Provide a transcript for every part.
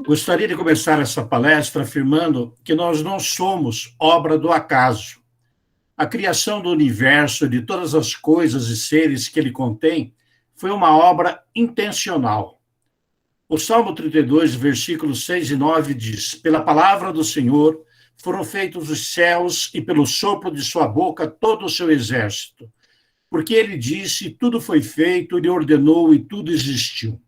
Gostaria de começar essa palestra afirmando que nós não somos obra do acaso. A criação do universo, de todas as coisas e seres que ele contém, foi uma obra intencional. O Salmo 32, versículos 6 e 9 diz: Pela palavra do Senhor foram feitos os céus e pelo sopro de sua boca todo o seu exército. Porque ele disse, tudo foi feito, ele ordenou e tudo existiu.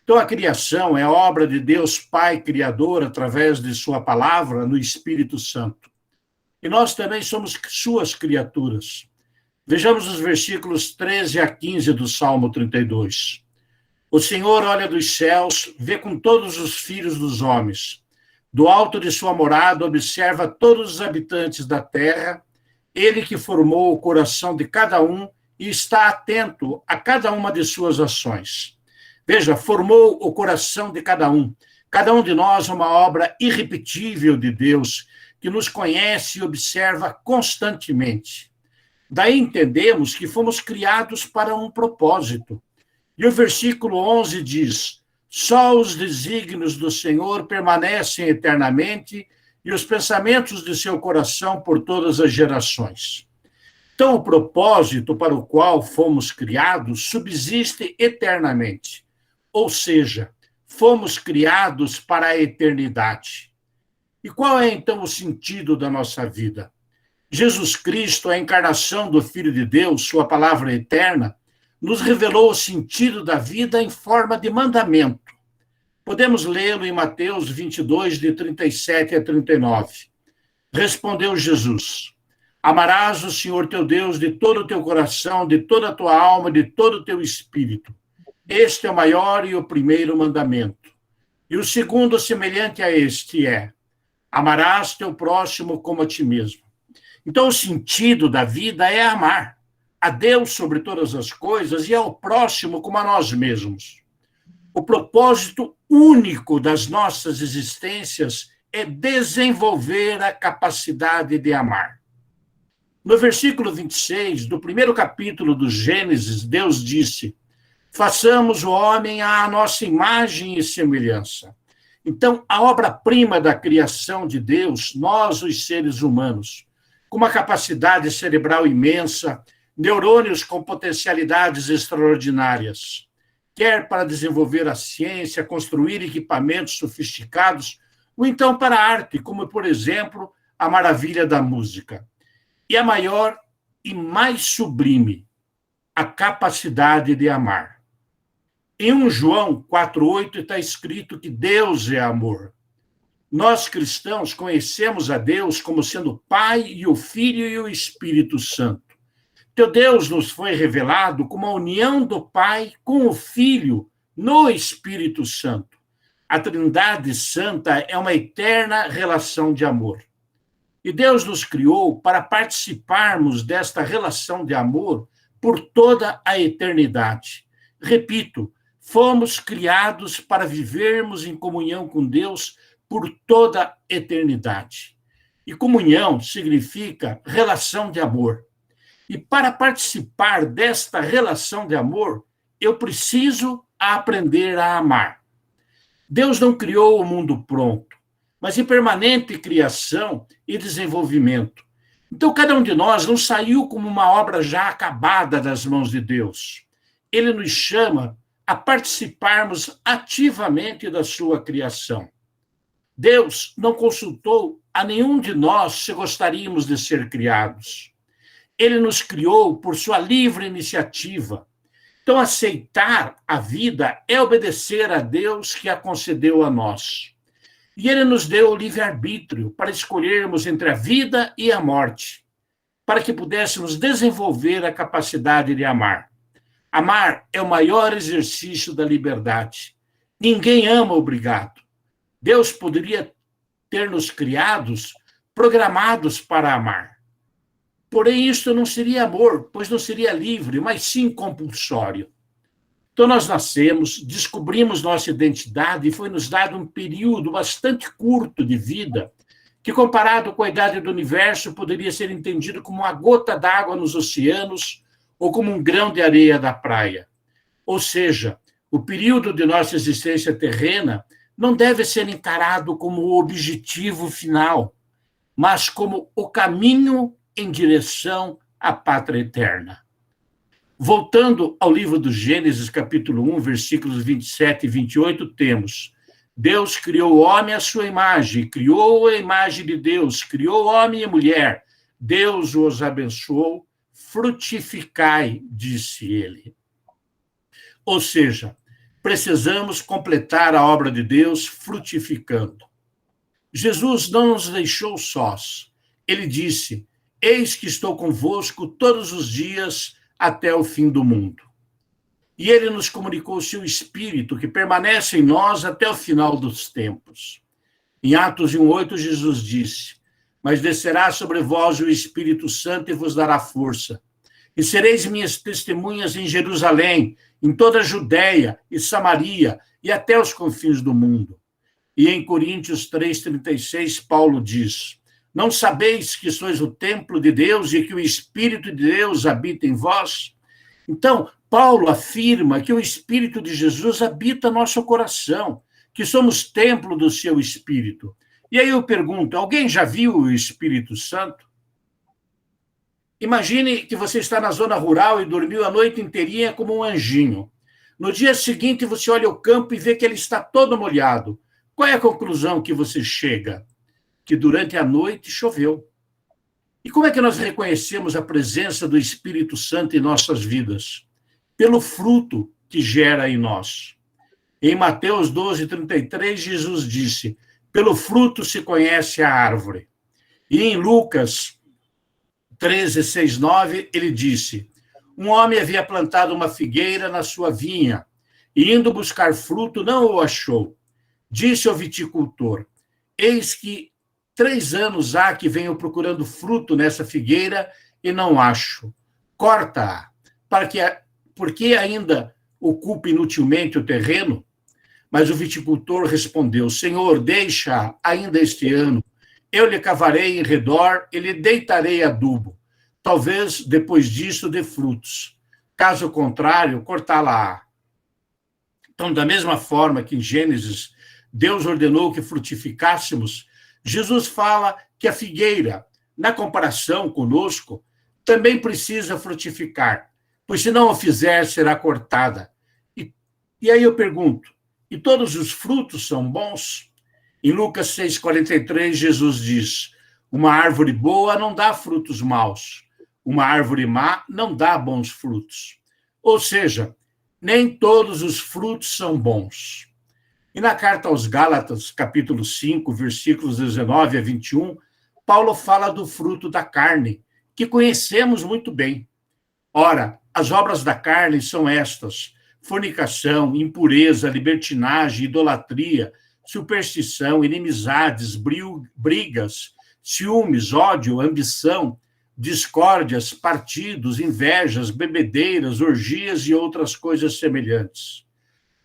Então, a criação é obra de Deus Pai Criador, através de sua palavra, no Espírito Santo. E nós também somos suas criaturas. Vejamos os versículos 13 a 15 do Salmo 32. O Senhor olha dos céus, vê com todos os filhos dos homens. Do alto de sua morada, observa todos os habitantes da terra, ele que formou o coração de cada um e está atento a cada uma de suas ações. Veja, formou o coração de cada um. Cada um de nós é uma obra irrepetível de Deus, que nos conhece e observa constantemente. Daí entendemos que fomos criados para um propósito. E o versículo 11 diz: Só os desígnios do Senhor permanecem eternamente e os pensamentos de seu coração por todas as gerações. Então, o propósito para o qual fomos criados subsiste eternamente. Ou seja, fomos criados para a eternidade. E qual é, então, o sentido da nossa vida? Jesus Cristo, a encarnação do Filho de Deus, sua palavra eterna, nos revelou o sentido da vida em forma de mandamento. Podemos lê-lo em Mateus 22, de 37 a 39. Respondeu Jesus: Amarás o Senhor teu Deus de todo o teu coração, de toda a tua alma, de todo o teu espírito. Este é o maior e o primeiro mandamento. E o segundo, semelhante a este, é: amarás teu próximo como a ti mesmo. Então, o sentido da vida é amar a Deus sobre todas as coisas e ao próximo como a nós mesmos. O propósito único das nossas existências é desenvolver a capacidade de amar. No versículo 26 do primeiro capítulo do Gênesis, Deus disse: façamos o homem à nossa imagem e semelhança. Então, a obra-prima da criação de Deus, nós, os seres humanos, com uma capacidade cerebral imensa, neurônios com potencialidades extraordinárias, quer para desenvolver a ciência, construir equipamentos sofisticados, ou então para a arte, como, por exemplo, a maravilha da música. E a maior e mais sublime, a capacidade de amar. Em 1 João 4,8 está escrito que Deus é amor. Nós, cristãos, conhecemos a Deus como sendo o Pai e o Filho e o Espírito Santo. Então, Deus nos foi revelado como a união do Pai com o Filho no Espírito Santo. A Trindade Santa é uma eterna relação de amor. E Deus nos criou para participarmos desta relação de amor por toda a eternidade. Repito, fomos criados para vivermos em comunhão com Deus por toda a eternidade. E comunhão significa relação de amor. E para participar desta relação de amor, eu preciso aprender a amar. Deus não criou o mundo pronto, mas em permanente criação e desenvolvimento. Então, cada um de nós não saiu como uma obra já acabada das mãos de Deus. Ele nos chama a participarmos ativamente da sua criação. Deus não consultou a nenhum de nós se gostaríamos de ser criados. Ele nos criou por sua livre iniciativa. Então, aceitar a vida é obedecer a Deus que a concedeu a nós. E ele nos deu o livre-arbítrio para escolhermos entre a vida e a morte, para que pudéssemos desenvolver a capacidade de amar. Amar é o maior exercício da liberdade. Ninguém ama obrigado. Deus poderia ter nos criados programados para amar. Porém, isto não seria amor, pois não seria livre, mas sim compulsório. Então, nós nascemos, descobrimos nossa identidade e foi nos dado um período bastante curto de vida, que, comparado com a idade do universo, poderia ser entendido como uma gota d'água nos oceanos ou como um grão de areia da praia. Ou seja, o período de nossa existência terrena não deve ser encarado como o objetivo final, mas como o caminho em direção à pátria eterna. Voltando ao livro do Gênesis, capítulo 1, versículos 27 e 28, temos: Deus criou o homem à sua imagem, criou a imagem de Deus, criou homem e mulher. Deus os abençoou, frutificai, disse ele. Ou seja, precisamos completar a obra de Deus frutificando. Jesus não nos deixou sós. Ele disse: Eis que estou convosco todos os dias até o fim do mundo. E ele nos comunicou o seu Espírito, que permanece em nós até o final dos tempos. Em Atos 1:8, Jesus disse: Mas descerá sobre vós o Espírito Santo e vos dará força. E sereis minhas testemunhas em Jerusalém, em toda a Judéia e Samaria e até os confins do mundo. E em Coríntios 3:36, Paulo diz: Não sabeis que sois o templo de Deus e que o Espírito de Deus habita em vós? Então, Paulo afirma que o Espírito de Jesus habita nosso coração, que somos templo do seu Espírito. E aí eu pergunto, alguém já viu o Espírito Santo? Imagine que você está na zona rural e dormiu a noite inteirinha como um anjinho. No dia seguinte, você olha o campo e vê que ele está todo molhado. Qual é a conclusão que você chega? Que durante a noite choveu. E como é que nós reconhecemos a presença do Espírito Santo em nossas vidas? Pelo fruto que gera em nós. Em Mateus 12:33, Jesus disse: Pelo fruto se conhece a árvore. E em Lucas 13:6-9, ele disse: Um homem havia plantado uma figueira na sua vinha, e indo buscar fruto, não o achou. Disse ao viticultor: Eis que 3 anos há que venho procurando fruto nessa figueira e não acho. Corta-a, porque ainda ocupa inutilmente o terreno? Mas o viticultor respondeu: Senhor, deixa ainda este ano. Eu lhe cavarei em redor e lhe deitarei adubo. Talvez depois disso dê frutos. Caso contrário, cortá-la-á. Então, da mesma forma que em Gênesis Deus ordenou que frutificássemos, Jesus fala que a figueira, na comparação conosco, também precisa frutificar, pois se não o fizer, será cortada. E aí eu pergunto, e todos os frutos são bons? Em Lucas 6:43, Jesus diz: Uma árvore boa não dá frutos maus, uma árvore má não dá bons frutos. Ou seja, nem todos os frutos são bons. E na carta aos Gálatas, capítulo 5, versículos 19 a 21, Paulo fala do fruto da carne, que conhecemos muito bem. Ora, as obras da carne são estas: fornicação, impureza, libertinagem, idolatria, superstição, inimizades, brigas, ciúmes, ódio, ambição, discórdias, partidos, invejas, bebedeiras, orgias e outras coisas semelhantes.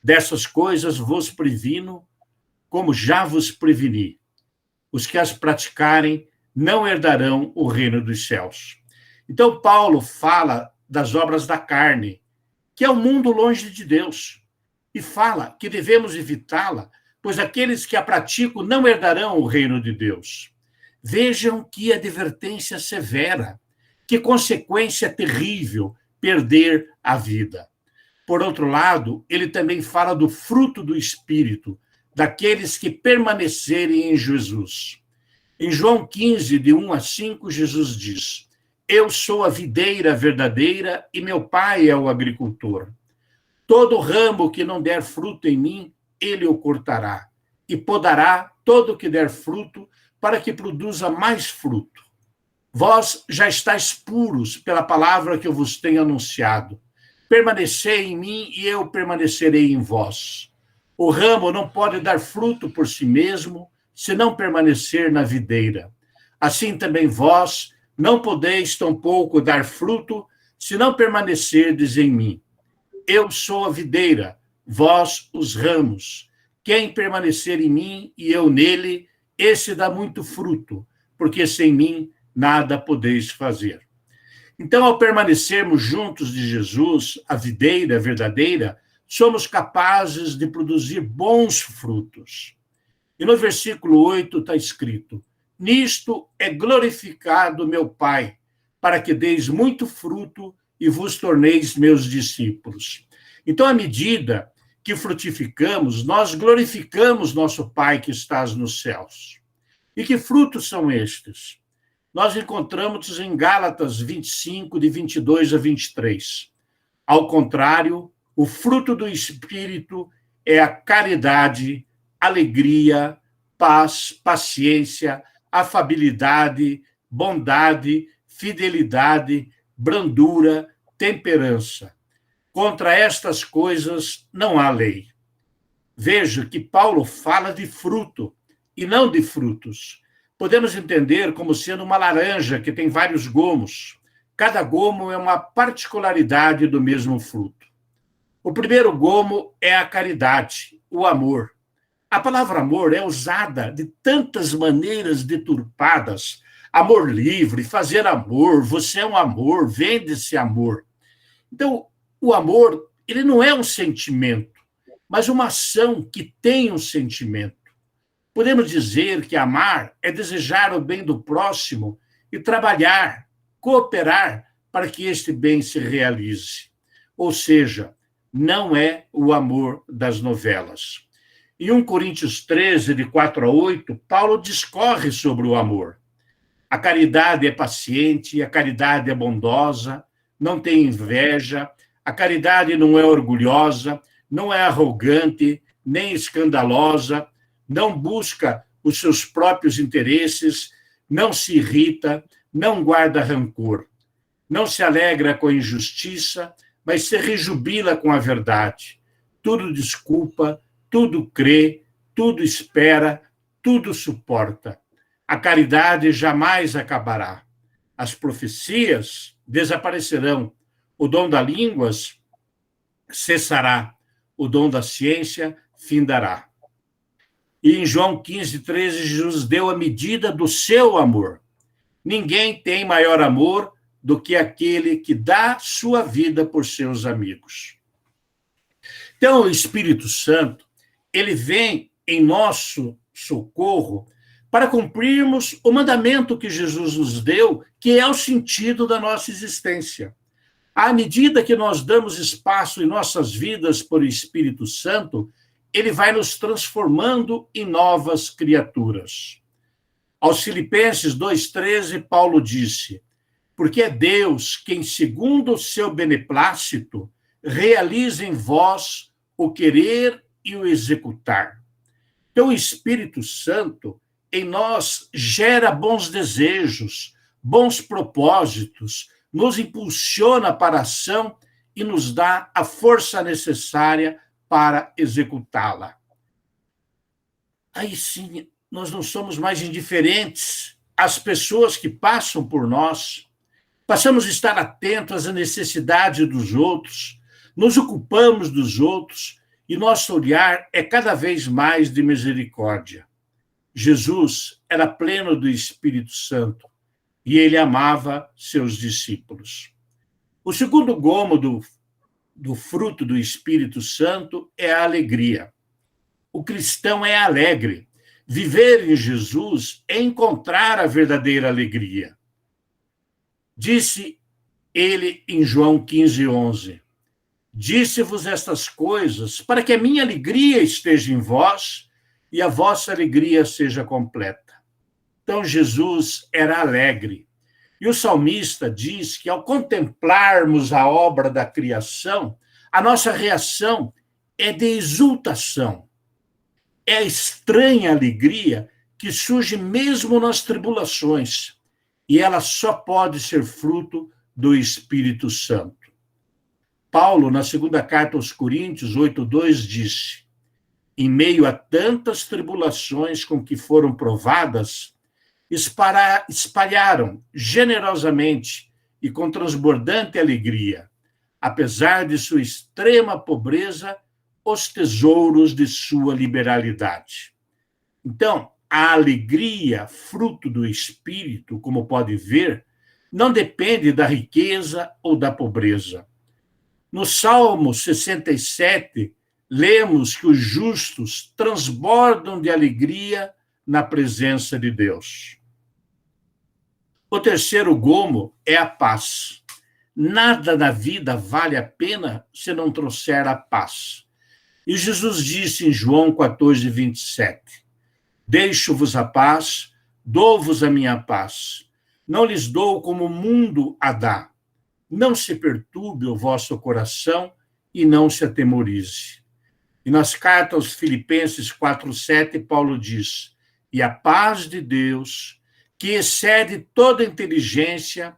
Dessas coisas vos previno, como já vos preveni. Os que as praticarem não herdarão o reino dos céus. Então, Paulo fala das obras da carne, que é o mundo longe de Deus, e fala que devemos evitá-la, pois aqueles que a praticam não herdarão o reino de Deus. Vejam que advertência severa, que consequência terrível perder a vida. Por outro lado, ele também fala do fruto do Espírito, daqueles que permanecerem em Jesus. Em João 15, de 1-5, Jesus diz: Eu sou a videira verdadeira e meu pai é o agricultor. Todo ramo que não der fruto em mim, ele o cortará, e podará todo o que der fruto, para que produza mais fruto. Vós já estáis puros pela palavra que eu vos tenho anunciado. Permanecei em mim e eu permanecerei em vós. O ramo não pode dar fruto por si mesmo, se não permanecer na videira. Assim também vós não podeis tampouco dar fruto, se não permanecerdes em mim. Eu sou a videira, vós os ramos. Quem permanecer em mim e eu nele, esse dá muito fruto, porque sem mim nada podeis fazer. Então, ao permanecermos juntos de Jesus, a videira verdadeira, somos capazes de produzir bons frutos. E no versículo 8 está escrito: nisto é glorificado meu Pai, para que deis muito fruto e vos torneis meus discípulos. Então, à medida que frutificamos, nós glorificamos nosso Pai que estás nos céus. E que frutos são estes? Nós encontramos em Gálatas 25, de 22 a 23. Ao contrário, o fruto do Espírito é a caridade, alegria, paz, paciência, afabilidade, bondade, fidelidade, brandura, temperança. Contra estas coisas não há lei. Veja que Paulo fala de fruto e não de frutos. Podemos entender como sendo uma laranja que tem vários gomos. Cada gomo é uma particularidade do mesmo fruto. O primeiro gomo é a caridade, o amor. A palavra amor é usada de tantas maneiras deturpadas. Amor livre, fazer amor, você é um amor, vende-se amor. Então, o amor, ele não é um sentimento, mas uma ação que tem um sentimento. Podemos dizer que amar é desejar o bem do próximo e trabalhar, cooperar para que este bem se realize. Ou seja, não é o amor das novelas. Em 1 Coríntios 13, de 4 a 8, Paulo discorre sobre o amor. A caridade é paciente, a caridade é bondosa, não tem inveja, a caridade não é orgulhosa, não é arrogante, nem escandalosa, não busca os seus próprios interesses, não se irrita, não guarda rancor, não se alegra com a injustiça, mas se rejubila com a verdade. Tudo desculpa, tudo crê, tudo espera, tudo suporta. A caridade jamais acabará. As profecias desaparecerão. O dom das línguas cessará. O dom da ciência findará. E em João 15, 13, Jesus deu a medida do seu amor. Ninguém tem maior amor do que aquele que dá sua vida por seus amigos. Então, o Espírito Santo, ele vem em nosso socorro para cumprirmos o mandamento que Jesus nos deu, que é o sentido da nossa existência. À medida que nós damos espaço em nossas vidas por Espírito Santo, ele vai nos transformando em novas criaturas. Aos Filipenses 2,13, Paulo disse: porque é Deus quem, segundo o seu beneplácito, realiza em vós o querer e o executar. Então, o Espírito Santo em nós gera bons desejos, bons propósitos, nos impulsiona para a ação e nos dá a força necessária para executá-la. Aí sim, nós não somos mais indiferentes às pessoas que passam por nós, passamos a estar atentos às necessidades dos outros, nos ocupamos dos outros e nosso olhar é cada vez mais de misericórdia. Jesus era pleno do Espírito Santo e ele amava seus discípulos. O segundo gomo do fruto do Espírito Santo é a alegria. O cristão é alegre. Viver em Jesus é encontrar a verdadeira alegria. Disse ele em João 15:11, disse-vos estas coisas para que a minha alegria esteja em vós e a vossa alegria seja completa. Então, Jesus era alegre. E o salmista diz que, ao contemplarmos a obra da criação, a nossa reação é de exultação. É a estranha alegria que surge mesmo nas tribulações, e ela só pode ser fruto do Espírito Santo. Paulo, na segunda carta aos Coríntios 8:2, disse: em meio a tantas tribulações com que foram provadas, espalharam generosamente e com transbordante alegria, apesar de sua extrema pobreza, os tesouros de sua liberalidade. Então, a alegria, fruto do Espírito, como pode ver, não depende da riqueza ou da pobreza. No Salmo 67, lemos que os justos transbordam de alegria na presença de Deus. O terceiro gomo é a paz. Nada na vida vale a pena se não trouxer a paz. E Jesus disse em João 14, 27, deixo-vos a paz, dou-vos a minha paz. Não lhes dou como o mundo a dá. Não se perturbe o vosso coração e não se atemorize. E nas cartas aos Filipenses 4:7, Paulo diz, e a paz de Deus, que excede toda inteligência,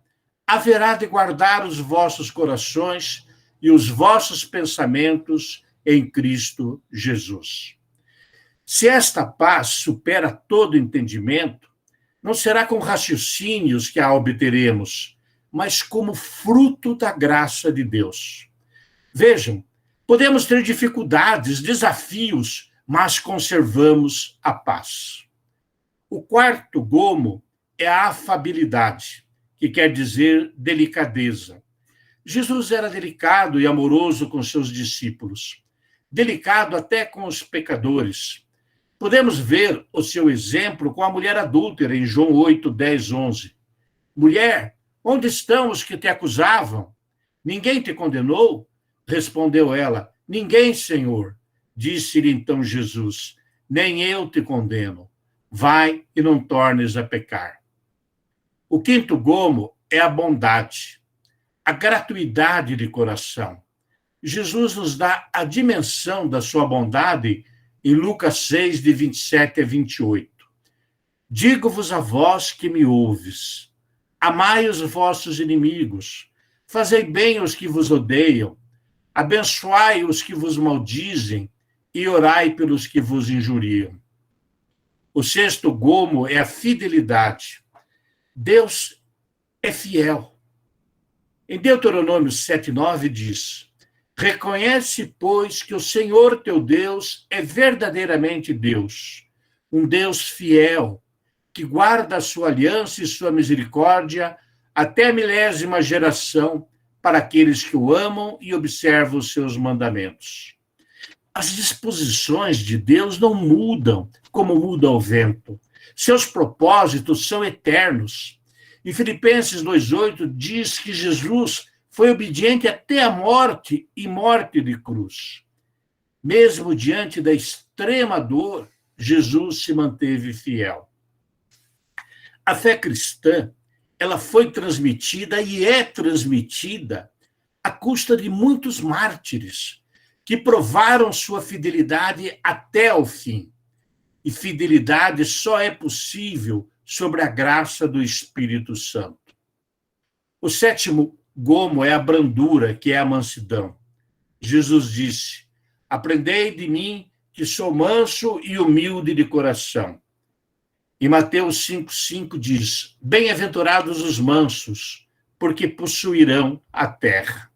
haverá de guardar os vossos corações e os vossos pensamentos em Cristo Jesus. Se esta paz supera todo entendimento, não será com raciocínios que a obteremos, mas como fruto da graça de Deus. Vejam, podemos ter dificuldades, desafios, mas conservamos a paz. O quarto gomo é a afabilidade, que quer dizer delicadeza. Jesus era delicado e amoroso com seus discípulos, delicado até com os pecadores. Podemos ver o seu exemplo com a mulher adúltera em João 8, 10, 11. Mulher, onde estão os que te acusavam? Ninguém te condenou? Respondeu ela, ninguém, Senhor. Disse-lhe então Jesus, nem eu te condeno. Vai e não tornes a pecar. O quinto gomo é a bondade, a gratuidade de coração. Jesus nos dá a dimensão da sua bondade em Lucas 6, de 27 a 28. Digo-vos a vós que me ouves, amai os vossos inimigos, fazei bem aos que vos odeiam, abençoai os que vos maldizem e orai pelos que vos injuriam. O sexto gomo é a fidelidade. Deus é fiel. Em Deuteronômio 7:9 diz, reconhece, pois, que o Senhor teu Deus é verdadeiramente Deus, um Deus fiel, que guarda a sua aliança e sua misericórdia até a 1000ª geração para aqueles que o amam e observam os seus mandamentos. As disposições de Deus não mudam como muda o vento. Seus propósitos são eternos. Em Filipenses 2:8 diz que Jesus foi obediente até a morte e morte de cruz. Mesmo diante da extrema dor, Jesus se manteve fiel. A fé cristã, ela foi transmitida e é transmitida à custa de muitos mártires que provaram sua fidelidade até o fim. E fidelidade só é possível sobre a graça do Espírito Santo. O sétimo gomo é a brandura, que é a mansidão. Jesus disse, aprendei de mim que sou manso e humilde de coração. E Mateus 5:5 diz, bem-aventurados os mansos, porque possuirão a terra.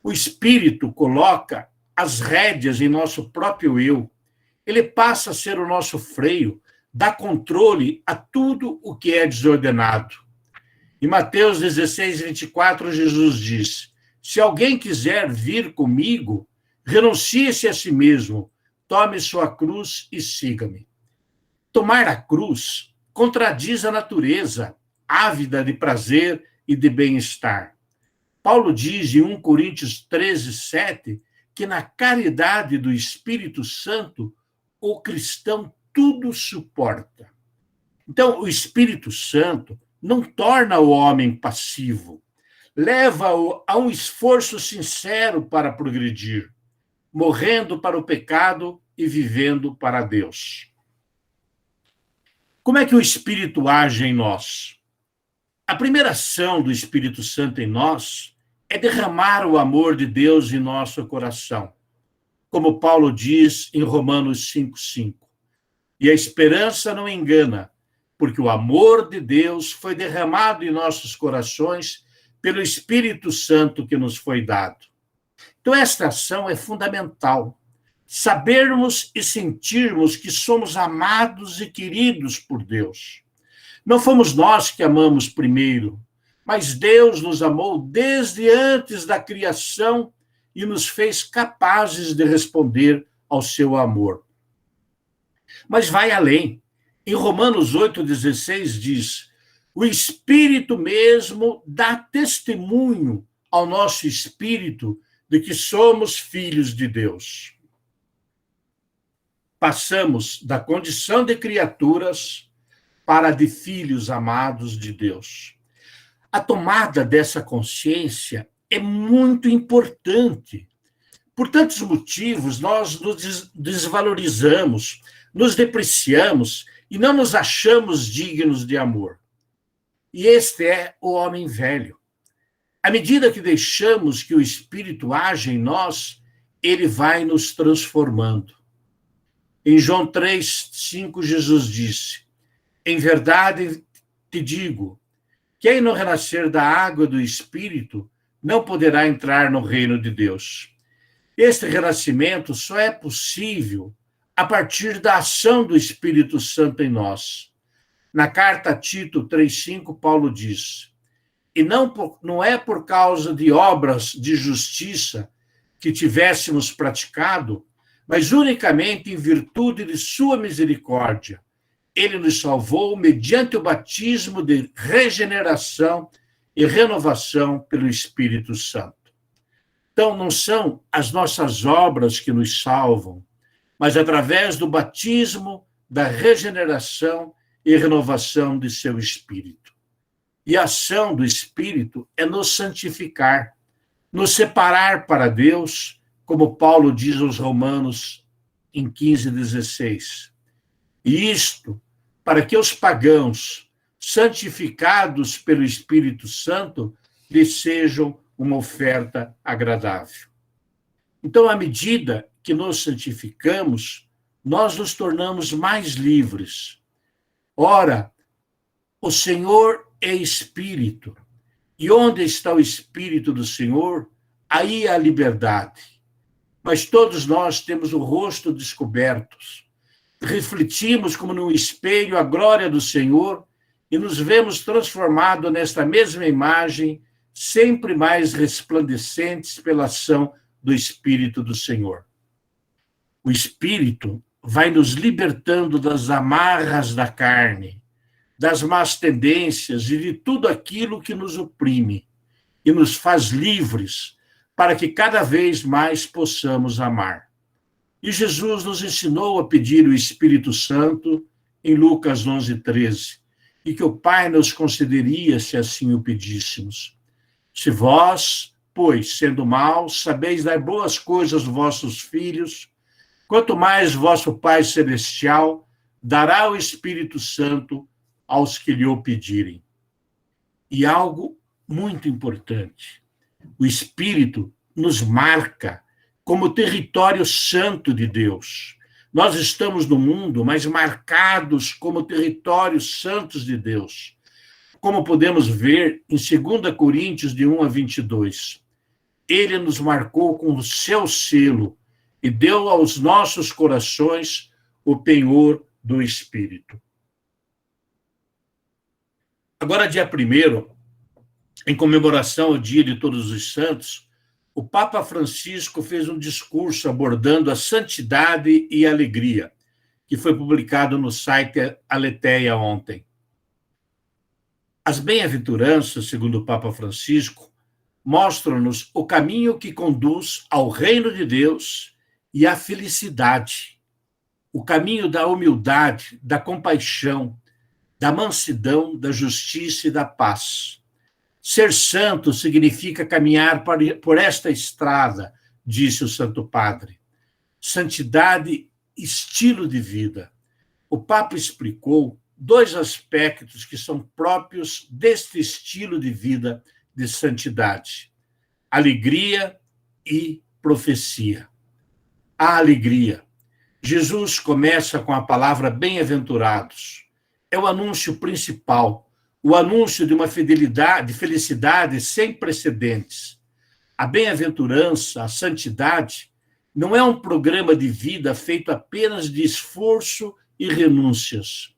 O Espírito coloca as rédeas em nosso próprio eu. Ele passa a ser o nosso freio, dá controle a tudo o que é desordenado. Em Mateus 16:24, Jesus diz, se alguém quiser vir comigo, renuncie-se a si mesmo, tome sua cruz e siga-me. Tomar a cruz contradiz a natureza, ávida de prazer e de bem-estar. Paulo diz em 1 Coríntios 13:7, que na caridade do Espírito Santo, o cristão tudo suporta. Então, o Espírito Santo não torna o homem passivo, leva-o a um esforço sincero para progredir, morrendo para o pecado e vivendo para Deus. Como é que o Espírito age em nós? A primeira ação do Espírito Santo em nós é derramar o amor de Deus em nosso coração, como Paulo diz em Romanos 5:5. E a esperança não engana, porque o amor de Deus foi derramado em nossos corações pelo Espírito Santo que nos foi dado. Então, esta ação é fundamental. Sabermos e sentirmos que somos amados e queridos por Deus. Não fomos nós que amamos primeiro, mas Deus nos amou desde antes da criação e nos fez capazes de responder ao seu amor. Mas vai além. Em Romanos 8,16 diz: o Espírito mesmo dá testemunho ao nosso espírito de que somos filhos de Deus. Passamos da condição de criaturas para a de filhos amados de Deus. A tomada dessa consciência é muito importante. Por tantos motivos, nós nos desvalorizamos, nos depreciamos e não nos achamos dignos de amor. E este é o homem velho. À medida que deixamos que o Espírito age em nós, ele vai nos transformando. Em João 3,5, Jesus disse: em verdade te digo, quem não renascer da água e do Espírito não poderá entrar no reino de Deus. Este renascimento só é possível a partir da ação do Espírito Santo em nós. Na carta a Tito 3,5, Paulo diz: e não é por causa de obras de justiça que tivéssemos praticado, mas unicamente em virtude de sua misericórdia. Ele nos salvou mediante o batismo de regeneração e renovação pelo Espírito Santo. Então, não são as nossas obras que nos salvam, mas através do batismo, da regeneração e renovação de seu Espírito. E a ação do Espírito é nos santificar, nos separar para Deus, como Paulo diz aos Romanos em 15,16. E isto para que os pagãos, santificados pelo Espírito Santo, lhes sejam uma oferta agradável. Então, à medida que nos santificamos, nós nos tornamos mais livres. Ora, o Senhor é Espírito, e onde está o Espírito do Senhor, aí há liberdade. Mas todos nós temos o rosto descoberto. Refletimos como num espelho a glória do Senhor e nos vemos transformados nesta mesma imagem, sempre mais resplandecentes pela ação do Espírito do Senhor. O Espírito vai nos libertando das amarras da carne, das más tendências e de tudo aquilo que nos oprime e nos faz livres para que cada vez mais possamos amar. E Jesus nos ensinou a pedir o Espírito Santo em Lucas 11,13, e que o Pai nos concederia se assim o pedíssemos. Se vós, pois, sendo maus, sabeis dar boas coisas aos vossos filhos, quanto mais vosso Pai Celestial dará o Espírito Santo aos que lhe o pedirem. E algo muito importante, o Espírito nos marca como território santo de Deus. Nós estamos no mundo, mas marcados como territórios santos de Deus. Como podemos ver em 2 Coríntios, de 1-22. Ele nos marcou com o seu selo e deu aos nossos corações o penhor do Espírito. Agora, dia 1º, em comemoração ao Dia de Todos os Santos, o Papa Francisco fez um discurso abordando a santidade e a alegria, que foi publicado no site Aletheia ontem. As bem-aventuranças, segundo o Papa Francisco, mostram-nos o caminho que conduz ao reino de Deus e à felicidade, o caminho da humildade, da compaixão, da mansidão, da justiça e da paz. Ser santo significa caminhar por esta estrada, disse o Santo Padre. Santidade, estilo de vida. O Papa explicou 2 aspectos que são próprios deste estilo de vida de santidade: alegria e profecia. A alegria. Jesus começa com a palavra bem-aventurados. É o anúncio principal, o anúncio de uma felicidade sem precedentes. A bem-aventurança, a santidade, não é um programa de vida feito apenas de esforço e renúncias,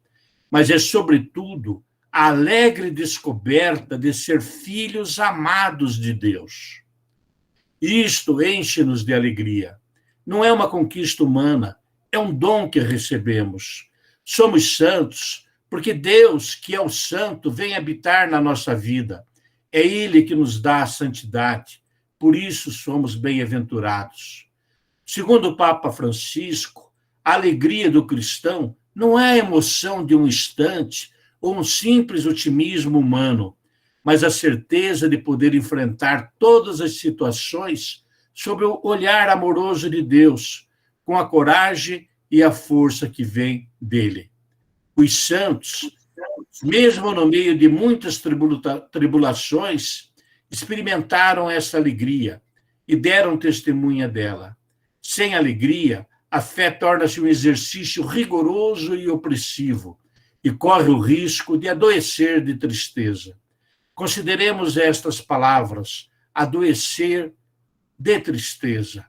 mas é, sobretudo, a alegre descoberta de ser filhos amados de Deus. Isto enche-nos de alegria. Não é uma conquista humana, é um dom que recebemos. Somos santos porque Deus, que é o santo, vem habitar na nossa vida. É Ele que nos dá a santidade. Por isso somos bem-aventurados. Segundo o Papa Francisco, a alegria do cristão não é a emoção de um instante ou um simples otimismo humano, mas a certeza de poder enfrentar todas as situações sob o olhar amoroso de Deus, com a coragem e a força que vem dele. Os santos, mesmo no meio de muitas tribulações, experimentaram essa alegria e deram testemunha dela. Sem alegria, a fé torna-se um exercício rigoroso e opressivo e corre o risco de adoecer de tristeza. Consideremos estas palavras: adoecer de tristeza.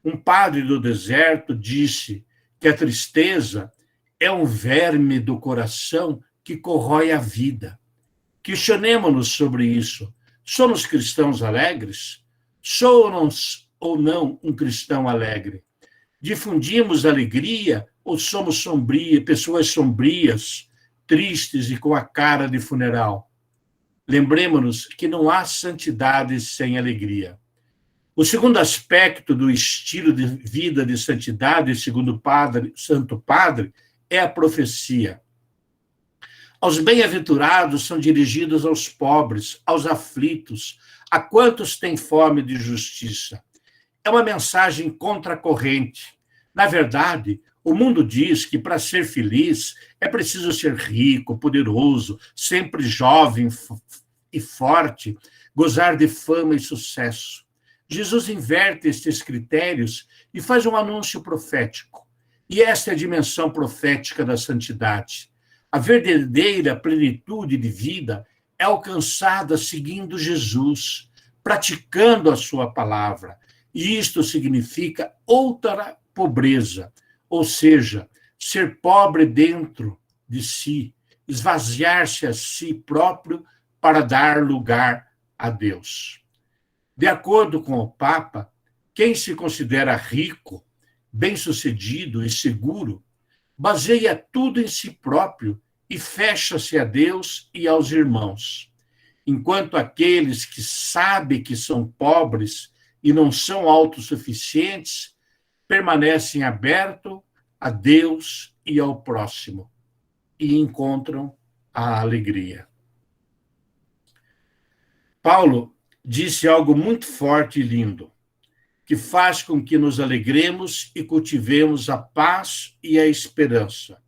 Um padre do deserto disse que a tristeza é um verme do coração que corrói a vida. Questionemo-nos sobre isso. Somos cristãos alegres? Sou ou não um cristão alegre? Difundimos alegria ou somos pessoas sombrias, tristes e com a cara de funeral? Lembremos-nos que não há santidade sem alegria. O segundo aspecto do estilo de vida de santidade, segundo o Santo Padre, é a profecia. Aos bem-aventurados são dirigidos aos pobres, aos aflitos, a quantos têm fome de justiça. É uma mensagem contracorrente. Na verdade, o mundo diz que para ser feliz é preciso ser rico, poderoso, sempre jovem e forte, gozar de fama e sucesso. Jesus inverte estes critérios e faz um anúncio profético. E esta é a dimensão profética da santidade. A verdadeira plenitude de vida é alcançada seguindo Jesus, praticando a sua palavra. E isto significa outra pobreza, ou seja, ser pobre dentro de si, esvaziar-se a si próprio para dar lugar a Deus. De acordo com o Papa, quem se considera rico, bem-sucedido e seguro, baseia tudo em si próprio e fecha-se a Deus e aos irmãos, enquanto aqueles que sabem que são pobres e não são autossuficientes permanecem abertos a Deus e ao próximo e encontram a alegria. Paulo disse algo muito forte e lindo, que faz com que nos alegremos e cultivemos a paz e a esperança.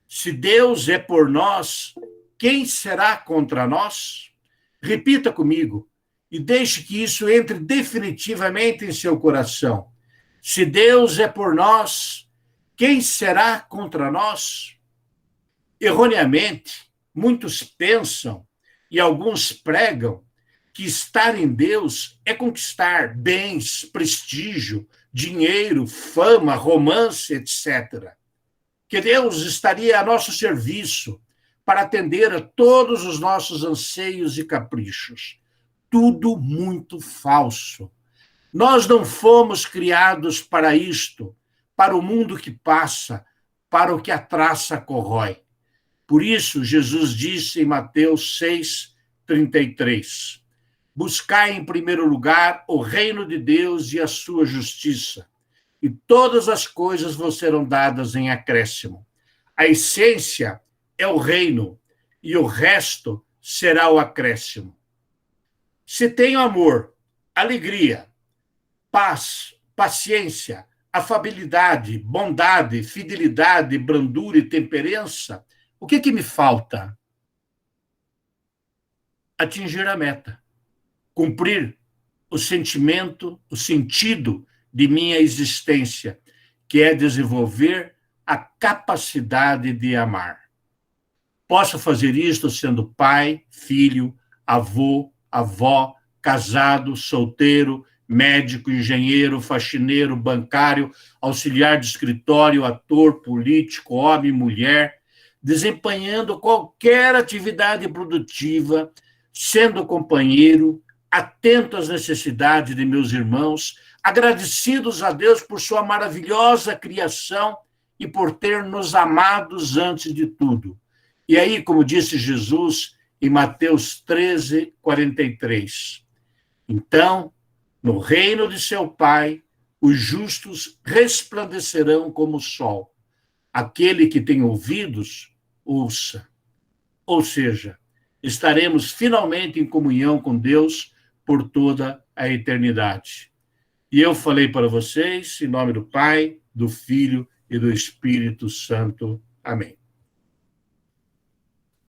Se Deus é por nós, quem será contra nós? Repita comigo e deixe que isso entre definitivamente em seu coração. Se Deus é por nós, quem será contra nós? Erroneamente, muitos pensam e alguns pregam que estar em Deus é conquistar bens, prestígio, dinheiro, fama, romance, etc. Que Deus estaria a nosso serviço para atender a todos os nossos anseios e caprichos. Tudo muito falso. Nós não fomos criados para isto, para o mundo que passa, para o que a traça corrói. Por isso, Jesus disse em Mateus 6:33, buscai em primeiro lugar o reino de Deus e a sua justiça, e todas as coisas vos serão dadas em acréscimo. A essência é o reino, e o resto será o acréscimo. Se tenho amor, alegria, paz, paciência, afabilidade, bondade, fidelidade, brandura e temperança, o que me falta? Atingir a meta. Cumprir o sentimento, o sentido de minha existência, que é desenvolver a capacidade de amar. Posso fazer isto sendo pai, filho, avô, avó, casado, solteiro, médico, engenheiro, faxineiro, bancário, auxiliar de escritório, ator, político, homem, mulher, desempenhando qualquer atividade produtiva, sendo companheiro, atento às necessidades de meus irmãos, agradecidos a Deus por sua maravilhosa criação e por ter nos amados antes de tudo. E aí, como disse Jesus em Mateus 13, 43, então, no reino de seu Pai, os justos resplandecerão como o sol. Aquele que tem ouvidos, ouça. Ou seja, estaremos finalmente em comunhão com Deus por toda a eternidade. E eu falei para vocês, em nome do Pai, do Filho e do Espírito Santo. Amém.